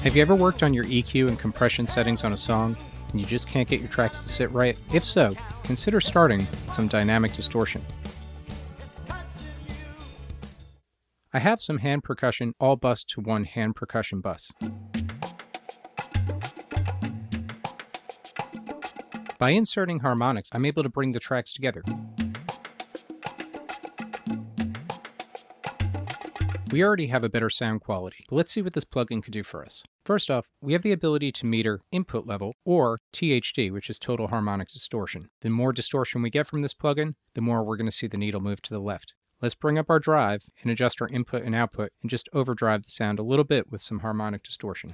Have you ever worked on your EQ and compression settings on a song and you just can't get your tracks to sit right? If so, consider starting with some dynamic distortion. I have some hand percussion all bused to one hand percussion bus. By inserting harmonics, I'm able to bring the tracks together. We already have a better sound quality, but let's see what this plugin could do for us. First off, we have the ability to meter input level, or THD, which is total harmonic distortion. The more distortion we get from this plugin, the more we're going to see the needle move to the left. Let's bring up our drive and adjust our input and output and just overdrive the sound a little bit with some harmonic distortion.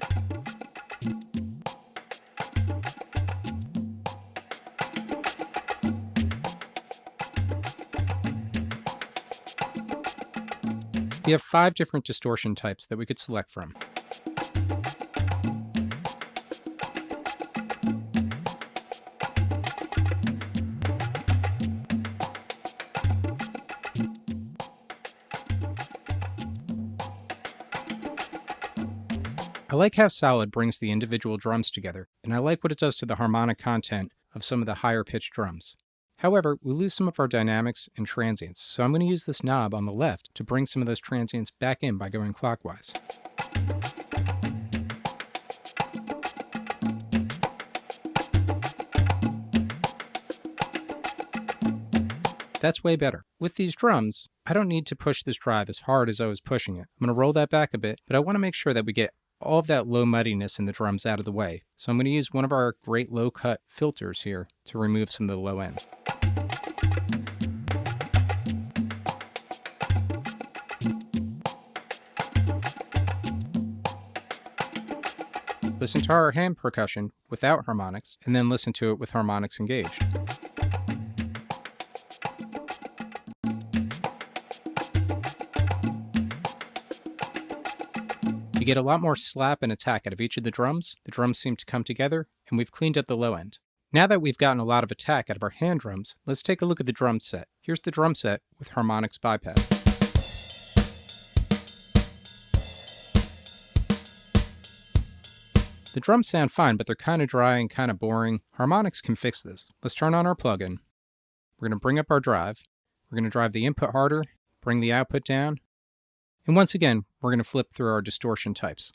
We have 5 different distortion types that we could select from. I like how Solid brings the individual drums together, and I like what it does to the harmonic content of some of the higher pitched drums. However, we lose some of our dynamics and transients, so I'm going to use this knob on the left to bring some of those transients back in by going clockwise. That's way better. With these drums, I don't need to push this drive as hard as I was pushing it. I'm going to roll that back a bit, but I want to make sure that we get all of that low muddiness in the drums out of the way. So I'm going to use one of our great low cut filters here to remove some of the low end. Listen to our hand percussion without harmonics, and then listen to it with harmonics engaged. You get a lot more slap and attack out of each of the drums seem to come together, and we've cleaned up the low end. Now that we've gotten a lot of attack out of our hand drums, let's take a look at the drum set. Here's the drum set with harmonics bypass. The drums sound fine, but they're kind of dry and kind of boring. Harmonics can fix this. Let's turn on our plugin. We're going to bring up our drive. We're going to drive the input harder, bring the output down, and once again, we're going to flip through our distortion types.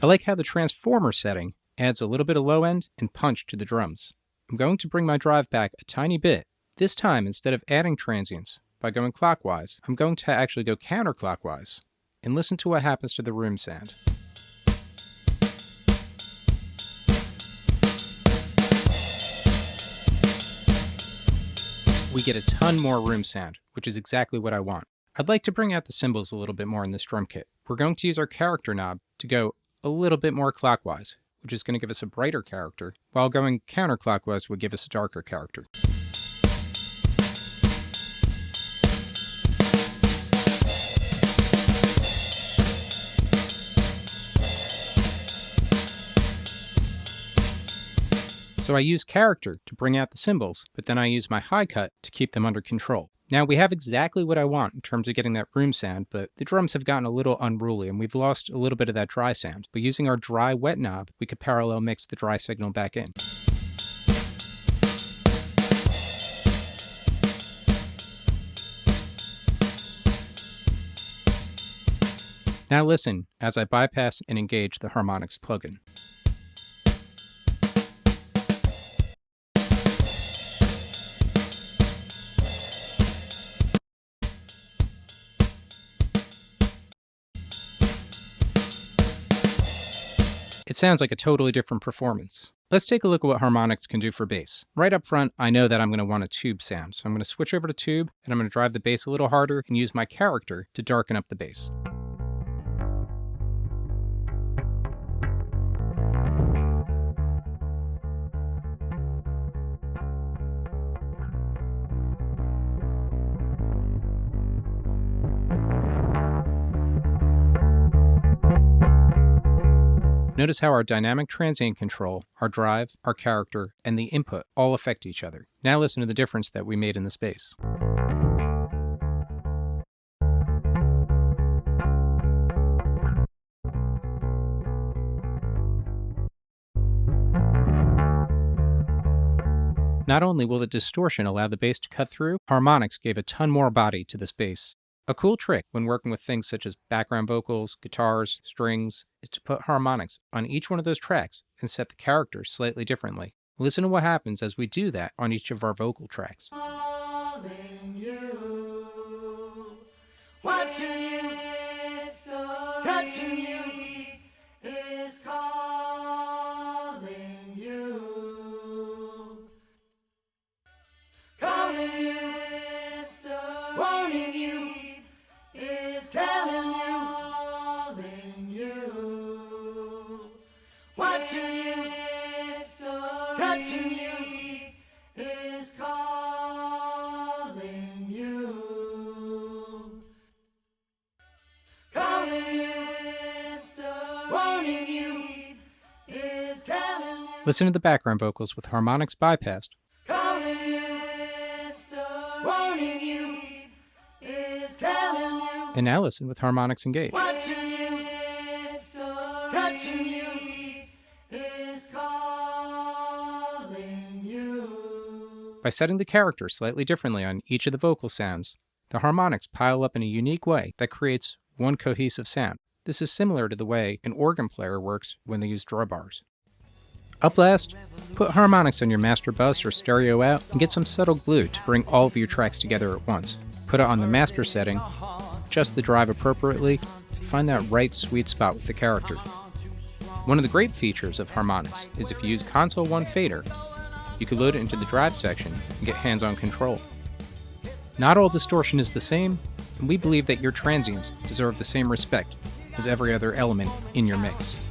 I like how the transformer setting adds a little bit of low end and punch to the drums. I'm going to bring my drive back a tiny bit. This time, instead of adding transients by going clockwise, I'm going to actually go counterclockwise and listen to what happens to the room sound. We get a ton more room sound, which is exactly what I want. I'd like to bring out the cymbals a little bit more in this drum kit. We're going to use our character knob to go a little bit more clockwise, which is going to give us a brighter character, while going counterclockwise would give us a darker character. So I use character to bring out the cymbals, but then I use my high cut to keep them under control. Now we have exactly what I want in terms of getting that room sound, but the drums have gotten a little unruly and we've lost a little bit of that dry sound. But using our dry wet knob, we could parallel mix the dry signal back in. Now listen as I bypass and engage the Harmonics plugin. It sounds like a totally different performance. Let's take a look at what Harmonics can do for bass. Right up front, I know that I'm going to want a tube sound, so I'm going to switch over to tube, and I'm going to drive the bass a little harder and use my character to darken up the bass. Notice how our dynamic transient control, our drive, our character, and the input all affect each other. Now listen to the difference that we made in the space. Not only will the distortion allow the bass to cut through, Harmonics gave a ton more body to this bass. A cool trick when working with things such as background vocals, guitars, strings, is to put harmonics on each one of those tracks and set the characters slightly differently. Listen to what happens as we do that on each of our vocal tracks. Calling you, watching you, touching you, is calling you, calling you, wanting you, is telling you, calling you, watching you, touching you, is calling you, calling you, wanting you, is telling you. Listen to the background vocals with harmonics bypassed. Calling you, wanting you, is telling you. And now listen with harmonics engaged. Watching you, touching you, is calling you. By setting the character slightly differently on each of the vocal sounds, the harmonics pile up in a unique way that creates one cohesive sound. This is similar to the way an organ player works when they use drawbars. Up last, put harmonics on your master bus or stereo out and get some subtle glue to bring all of your tracks together at once. Put it on the master setting, adjust the drive appropriately, and find that right sweet spot with the character. One of the great features of harmonics is if you use Console 1 fader, you can load it into the drive section and get hands-on control. Not all distortion is the same, and we believe that your transients deserve the same respect as every other element in your mix.